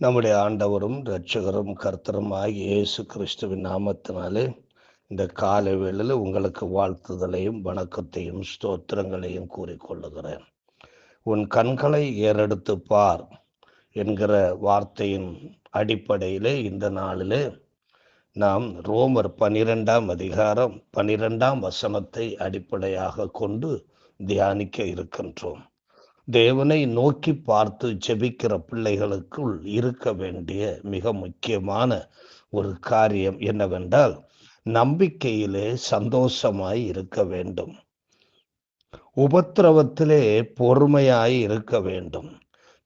நம்முடைய ஆண்டவரும் இரட்சகரும் கர்த்தரும் ஆகிய இயேசு கிறிஸ்துவின் நாமத்தினாலே இந்த காலை வேளையில் உங்களுக்கு வாழ்த்துதலையும் வணக்கத்தையும் ஸ்தோத்திரங்களையும் கூறிக்கொள்ளுகிறேன். உன் கண்களை ஏறெடுத்து பார் என்கிற வார்த்தையின் அடிப்படையிலே இந்த நாளிலே நாம் ரோமர் 12ஆம் அதிகாரம் 12ஆம் வசனத்தை அடிப்படையாக கொண்டு தியானிக்க இருக்கின்றோம். தேவனை நோக்கி பார்த்து ஜெபிக்கிற பிள்ளைகளுக்குள் இருக்க வேண்டிய மிக முக்கியமான ஒரு காரியம் என்னவென்றால், நம்பிக்கையிலே சந்தோஷமாய் இருக்க வேண்டும், உபத்திரவத்திலே பொறுமையாய் இருக்க வேண்டும்,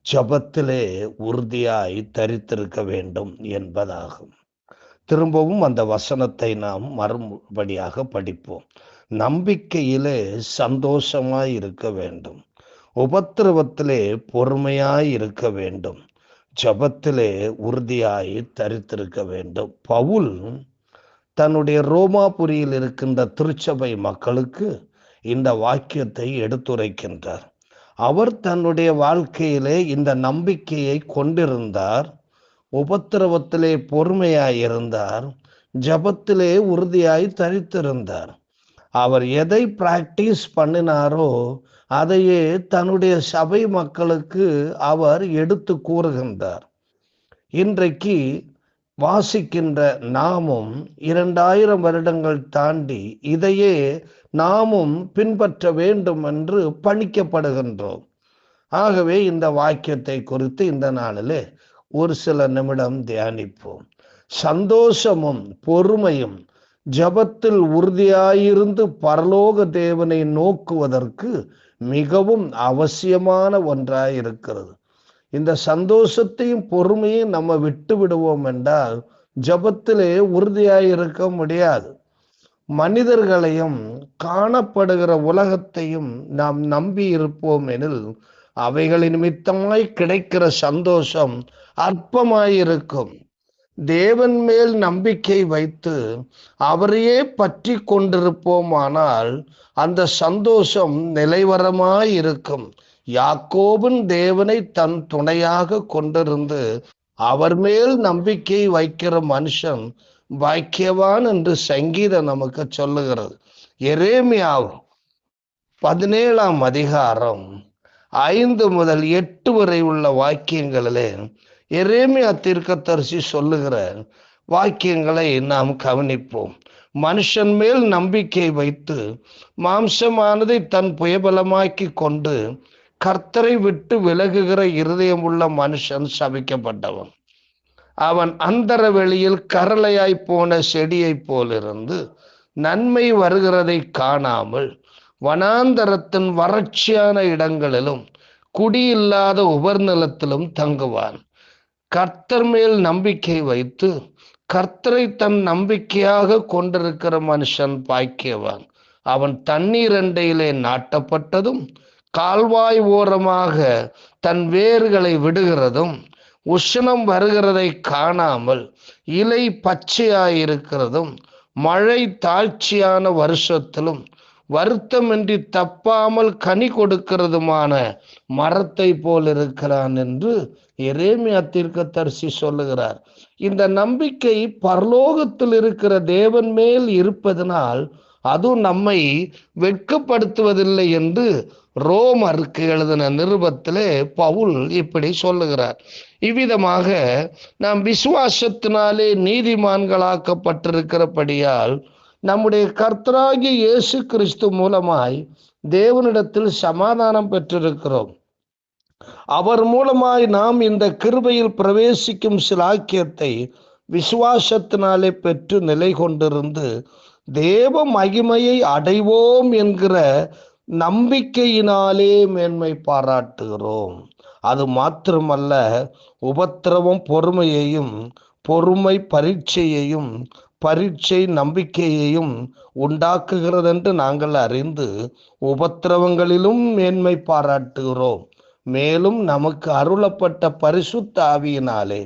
ஜெபத்திலே உறுதியாய் தரித்திருக்க வேண்டும் என்பதாகும். திரும்பவும் அந்த வசனத்தை நாம் மறுபடியாக படிப்போம். நம்பிக்கையிலே சந்தோஷமாய் இருக்க வேண்டும், உபத்திரவத்திலே பொறுமையாய் இருக்க வேண்டும், ஜெபத்திலே உறுதியாய் தரித்திருக்க வேண்டும். பவுல் தன்னுடைய ரோமாபுரியில் இருக்கின்ற திருச்சபை மக்களுக்கு இந்த வாக்கியத்தை எடுத்துரைக்கின்றார். அவர் தன்னுடைய வாழ்க்கையிலே இந்த நம்பிக்கையை கொண்டிருந்தார், உபத்திரவத்திலே பொறுமையாய் இருந்தார், ஜெபத்திலே உறுதியாய் தரித்திருந்தார். அவர் எதை பிராக்டிஸ் பண்ணினாரோ அதையே தன்னுடைய சபை மக்களுக்கு அவர் எடுத்து கூறுகின்றார். இன்றைக்கு வாசிக்கின்ற நாமும் 2000 வருடங்கள் தாண்டி இதையே நாமும் பின்பற்ற வேண்டும் என்று பணிக்கப்படுகின்றோம். ஆகவே இந்த வாக்கியத்தை குறித்து இந்த நாளிலே ஒரு சில நிமிடம் தியானிப்போம். சந்தோஷமும் பொறுமையும் ஜெபத்தில் உறுதியாயிருந்து பரலோக தேவனை நோக்குவதற்கு மிகவும் அவசியமான ஒன்றாயிருக்கிறது. இந்த சந்தோஷத்தையும் பொறுமையும் நம்ம விட்டு விடுவோம் என்றால் ஜெபத்திலே உறுதியாயிருக்க முடியாது. மனிதர்களையும் காணப்படுகிற உலகத்தையும் நாம் நம்பி இருப்போம் எனில் அவைகளின் நிமித்தமாய் கிடைக்கிற சந்தோஷம் அற்பமாயிருக்கும். தேவன் மேல் நம்பிக்கை வைத்து அவரையே பற்றி கொண்டிருப்போமானால் அந்த சந்தோஷம் நிலைவரமாயிருக்கும். யாக்கோபின் தேவனை தன் துணையாக கொண்டிருந்து அவர் மேல் நம்பிக்கை வைக்கிற மனுஷன் பாக்கியவான் என்று சங்கீதம் நமக்கு சொல்லுகிறது. எரேமியா 17ஆம் அதிகாரம் 5 முதல் 8 வரை உள்ள வாக்கியங்களிலே எரேமியா தீர்க்கதரிசி சொல்லுகிற வாக்கியங்களை நாம் கவனிப்போம். மனுஷன் மேல் நம்பிக்கை வைத்து மாம்சமானதை தன் புயபலமாக்கி கொண்டு கர்த்தரை விட்டு விலகுகிற இருதயம் உள்ள மனுஷன் சபிக்கப்பட்டவன். அவன் அந்தர வெளியில் கரளையாய் போன செடியைப் போலிருந்து நன்மை வருகிறதை காணாமல் வனாந்தரத்தின் வறட்சியான இடங்களிலும் குடியில்லாத உபர்நிலத்திலும் தங்குவான். கர்த்தர் மேல் நம்பிக்கை வைத்து கர்த்தரை தன் நம்பிக்கையாக கொண்டிருக்கிற மனுஷன் பாக்கியவான். அவன் தண்ணீர் அண்டையிலே நாட்டப்பட்டதும் கால்வாய் ஓரமாக தன் வேர்களை விடுகிறதும் உஷ்ணம் வருகிறதை காணாமல் இலை பச்சையாயிருக்கிறதும் மழை தாழ்ச்சியான வருஷத்திலும் வருத்தமின்றி தப்பாமல் கனி கொடுக்கிறதுமான மரத்தை போல் இருக்கிறான் என்று எரேமியா தீர்க்கதரிசி சொல்லுகிறார். இந்த நம்பிக்கை பரலோகத்தில் இருக்கிற தேவன் மேல் இருப்பதனால் அது நம்மை வெட்கப்படுத்துவதில்லை என்று ரோமருக்கு எழுதின நிருபத்திலே பவுல் இப்படி சொல்லுகிறார். இவ்விதமாக நாம் விசுவாசத்தினாலே நீதிமான்களாக்கப்பட்டிருக்கிறபடியால் நம்முடைய கர்த்தராகிய இயேசு கிறிஸ்து மூலமாய் தேவனிடத்தில் சமாதானம் பெற்றிருக்கிறோம். அவர் மூலமாய் நாம் இந்த கிருபையில் பிரவேசிக்கும் சிலாக்கியத்தை விசுவாசத்தினாலே பெற்று நிலை கொண்டிருந்து தேவ மகிமையை அடைவோம் என்கிற நம்பிக்கையினாலே மேன்மை பாராட்டுகிறோம். அது மாத்திரமல்ல, உபத்திரவம் பொறுமையையும், பொறுமை பரீட்சையையும், பரீட்சை நம்பிக்கையையும் உண்டாக்குகிறது என்று நாங்கள் அறிந்து உபத்திரவங்களிலும் மேன்மை பாராட்டுகிறோம். மேலும் நமக்கு அருளப்பட்ட பரிசுத்த ஆவியினாலே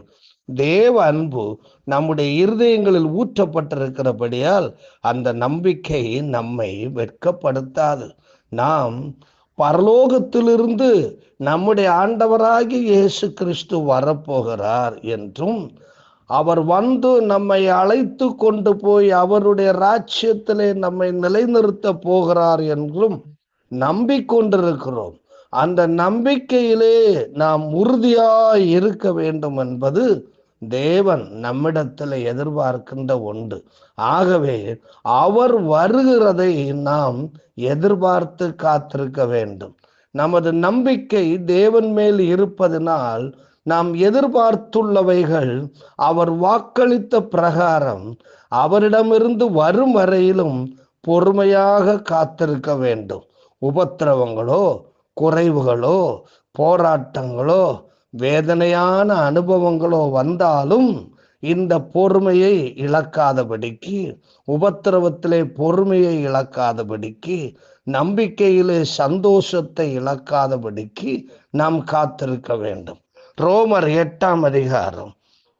தேவ அன்பு நம்முடைய இருதயங்களில் ஊற்றப்பட்டிருக்கிறபடியால் அந்த நம்பிக்கை நம்மை வெட்கப்படுத்தாது. நாம் பரலோகத்திலிருந்து நம்முடைய ஆண்டவராகிய இயேசு கிறிஸ்து வரப்போகிறார் என்றும், அவர் வந்து நம்மை அழைத்து கொண்டு போய் அவருடைய ராஜ்யத்திலே நம்மை நிலைநிறுத்த போகிறார் என்றும் நம்பிக்கொண்டிருக்கிறோம். அந்த நம்பிக்கையிலே நாம் உறுதியாய் இருக்க வேண்டும் என்பது தேவன் நம்மிடத்தில் எதிர்பார்க்கின்ற ஒன்று. ஆகவே அவர் வருகிறதை நாம் எதிர்பார்த்து காத்திருக்க வேண்டும். நமது நம்பிக்கை தேவன் மேல் இருப்பதனால் நாம் எதிர்பார்த்துள்ளவைகள் அவர் வாக்களித்த பிரகாரம் அவரிடமிருந்து வரும் வரையிலும் பொறுமையாக காத்திருக்க வேண்டும். உபத்திரவங்களோ, குறைவுகளோ, போராட்டங்களோ, வேதனையான அனுபவங்களோ வந்தாலும் இந்த பொறுமையை இழக்காதபடிக்கு, உபத்திரவத்திலே பொறுமையை இழக்காதபடிக்கு, நம்பிக்கையிலே சந்தோஷத்தை இழக்காதபடிக்கு நாம் காத்திருக்க வேண்டும். ரோமர் 8ஆம் அதிகாரம்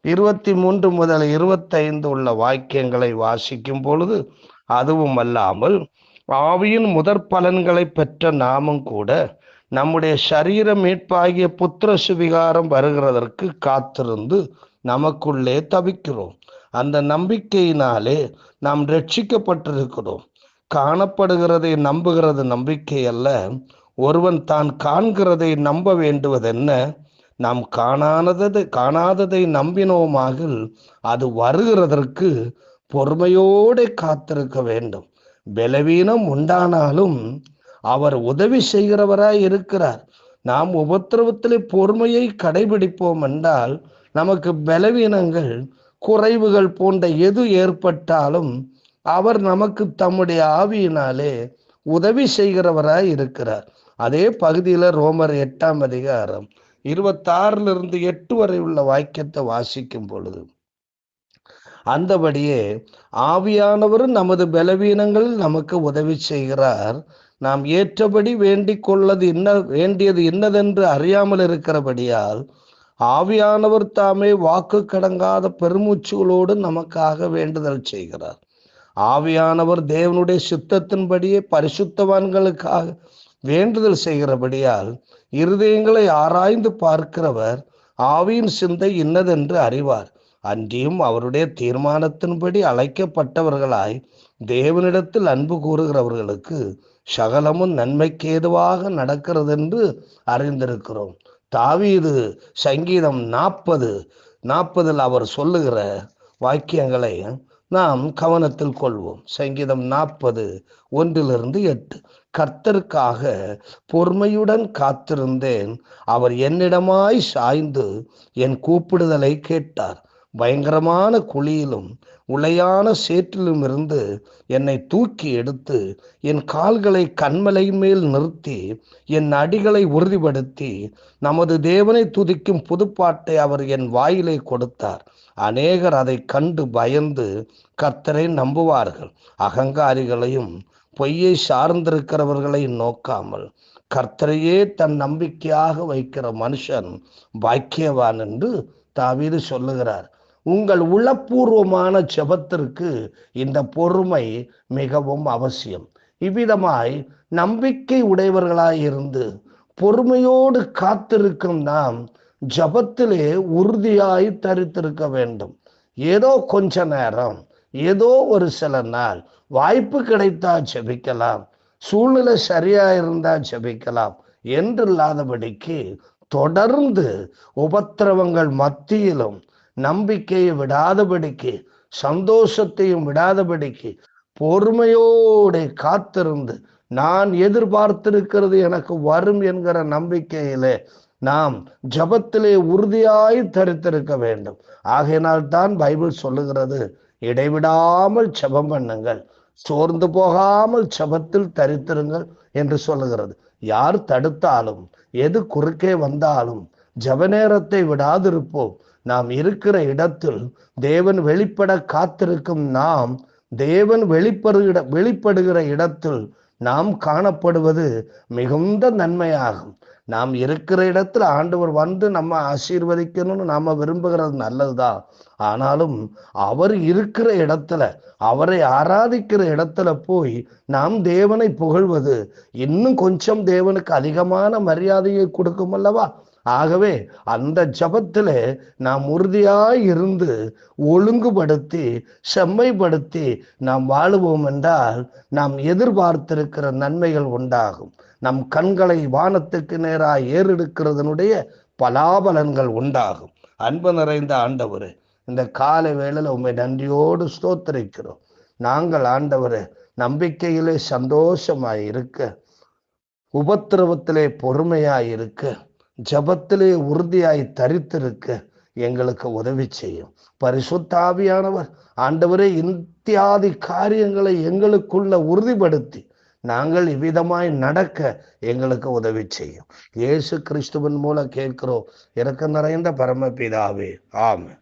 23 முதல் 25 உள்ள வாக்கியங்களை வாசிக்கும் பொழுது, அதுவும் அல்லாமல் ஆவியின் முதற் பலன்களை பெற்ற நாமும் கூட நம்முடைய சரீர மீட்பாகிய புத்திர சுவிகாரம் வருகிறதற்கு காத்திருந்து நமக்குள்ளே தவிக்கிறோம். அந்த நம்பிக்கையினாலே நாம் ரட்சிக்கப்பட்டிருக்கிறோம். காணப்படுகிறதை நம்புகிறது நம்பிக்கை அல்ல, ஒருவன் தான் காண்கிறதை நம்ப வேண்டுவதென்ன? நாம் காணாததை நம்பினோமாகில் அது வருகிறதற்கு பொறுமையோடு காத்திருக்க வேண்டும். பலவீனம் உண்டானாலும் அவர் உதவி செய்கிறவராய் இருக்கிறார். நாம் உபத்திரவத்திலே பொறுமையை கடைபிடிப்போம் என்றால் நமக்கு பலவீனங்கள், குறைவுகள் போன்ற எது ஏற்பட்டாலும் அவர் நமக்கு தம்முடைய ஆவியினாலே உதவி செய்கிறவராய் இருக்கிறார். அதே பகுதியில் ரோமர் 8ஆம் அதிகாரம் 26 8 வரை உள்ள வாக்கியத்தை வாசிக்கும் பொழுது, அந்தபடியே ஆவியானவர் நமது பலவீனங்கள் நமக்கு உதவி செய்கிறார். நாம் ஏற்றபடி வேண்டியது இன்னதென்று அறியாமல் இருக்கிறபடியால் ஆவியானவர் தாமே வாக்கு கடங்காத பெருமூச்சுகளோடு நமக்காக வேண்டுதல் செய்கிறார். ஆவியானவர் தேவனுடைய சித்தத்தின்படியே பரிசுத்தவான்களுக்காக வேண்டுதல் செய்கிறபடியால் இருதயங்களை ஆராய்ந்து பார்க்கிறவர் ஆவியின் சிந்தை இன்னதென்று அறிவார். அன்றியும் அவருடைய தீர்மானத்தின்படி அழைக்கப்பட்டவர்களாய் தேவனிடத்தில் அன்பு கூறுகிறவர்களுக்கு சகலமும் நன்மைக்கு ஏதுவாக நடக்கிறது என்று அறிந்திருக்கிறோம். தாவீது சங்கீதம் 40 அவர் சொல்லுகிற வாக்கியங்களை நாம் கவனத்தில் கொள்வோம். சங்கீதம் 40 1-8. கர்த்தருக்காக பொறுமையுடன் காத்திருந்தேன், அவர் என்னிடமாய் சாய்ந்து என் கூப்பிடுதலை கேட்டார். பயங்கரமான குழியிலும் உளையான சேற்றிலும் இருந்து என்னை தூக்கி எடுத்து என் கால்களை கன்மலையின் மேல் நிறுத்தி என் அடிகளை உறுதிப்படுத்தி நமது தேவனை துதிக்கும் புதுப்பாட்டை அவர் என் வாயிலை கொடுத்தார். அநேகர் அதை கண்டு பயந்து கர்த்தரை நம்புவார்கள். அகங்காரிகளையும் பொய்யை சார்ந்திருக்கிறவர்களை நோக்காமல் கர்த்தரையே தன் நம்பிக்கையாக வைக்கிற மனுஷன் பாக்கியவான் என்று தாவீது சொல்லுகிறார். உங்கள் உளப்பூர்வமான ஜெபத்திற்கு இந்த பொறுமை மிகவும் அவசியம். இவ்விதமாய் நம்பிக்கை உடையவர்களாய் இருந்து பொறுமையோடு காத்திருக்கும் நாம் ஜெபத்திலே உறுதியாய் தரித்திருக்க வேண்டும். ஏதோ கொஞ்ச நேரம், ஏதோ ஒரு சில நாள் வாய்ப்பு கிடைத்தா ஜெபிக்கலாம், சூழ்நிலை சரியா இருந்தா ஜெபிக்கலாம் என்றில்லாதபடிக்கு தொடர்ந்து உபத்திரவங்கள் மத்தியிலும் நம்பிக்கையை விடாதபடிக்கு, சந்தோஷத்தையும் விடாதபடிக்கு பொறுமையோடு காத்திருந்து நான் எதிர்பார்த்திருக்கிறது எனக்கு வரும் என்கிற நம்பிக்கையிலே நாம் ஜபத்திலே உறுதியாய் தரித்திருக்க வேண்டும். ஆகையினால் தான் பைபிள் சொல்லுகிறது, இடைவிடாமல் ஜெபம் பண்ணுங்கள், சோர்ந்து போகாமல் ஜெபத்தில் தரித்திருங்கள் என்று சொல்லுகிறது. யார் தடுத்தாலும், எது குறுக்கே வந்தாலும் ஜெப நேரத்தை விடாதிருப்போம். நாம் இருக்கிற இடத்தில் தேவன் வெளிப்பட காத்திருக்கும் நாம், தேவன் வெளிப்படுகிற இடத்தில் நாம் காணப்படுவது மிகுந்த நன்மையாகும். நாம் இருக்கிற இடத்துல ஆண்டவர் வந்து நம்ம ஆசீர்வதிக்கணும்னு நாம விரும்புகிறது நல்லதுதான். ஆனாலும் அவர் இருக்கிற இடத்துல, அவரை ஆராதிக்கிற இடத்துல போய் நாம் தேவனை புகழ்வது இன்னும் கொஞ்சம் தேவனுக்கு அதிகமான மரியாதையை கொடுக்கும் அல்லவா? ஆகவே அந்த ஜபத்திலே நாம் உறுதியாய் இருந்து ஒழுங்குபடுத்தி செம்மைப்படுத்தி நாம் வாழுவோம் என்றால் நாம் எதிர்பார்த்திருக்கிற நன்மைகள் உண்டாகும். நம் கண்களை வானத்துக்கு நேராக ஏறெடுக்கிறதனுடைய பலாபலன்கள் உண்டாகும். அன்பு நிறைந்த ஆண்டவரே, இந்த காலை வேளையில உம்மை நன்றியோடு ஸ்தோத்திரிக்கிறோம். நாங்கள் ஆண்டவரே நம்பிக்கையிலே சந்தோஷமாய் இருக்க, உபத்திரவத்திலே பொறுமையாய் இருக்க, ஜபத்திலே உறுதியாய் தரித்திருக்க எங்களுக்கு உதவி செய்யும். பரிசுத்த ஆவியானவர் ஆண்டவரே இத்தியாதி காரியங்களை எங்களுக்குள்ள உறுதிப்படுத்தி நாங்கள் இவ்விதமாய் நடக்க எங்களுக்கு உதவி செய்யும். இயேசு கிறிஸ்துவின் மூலம் கேட்கிறோம் இரக்கம் நிறைந்த பரமபிதாவே, ஆமென்.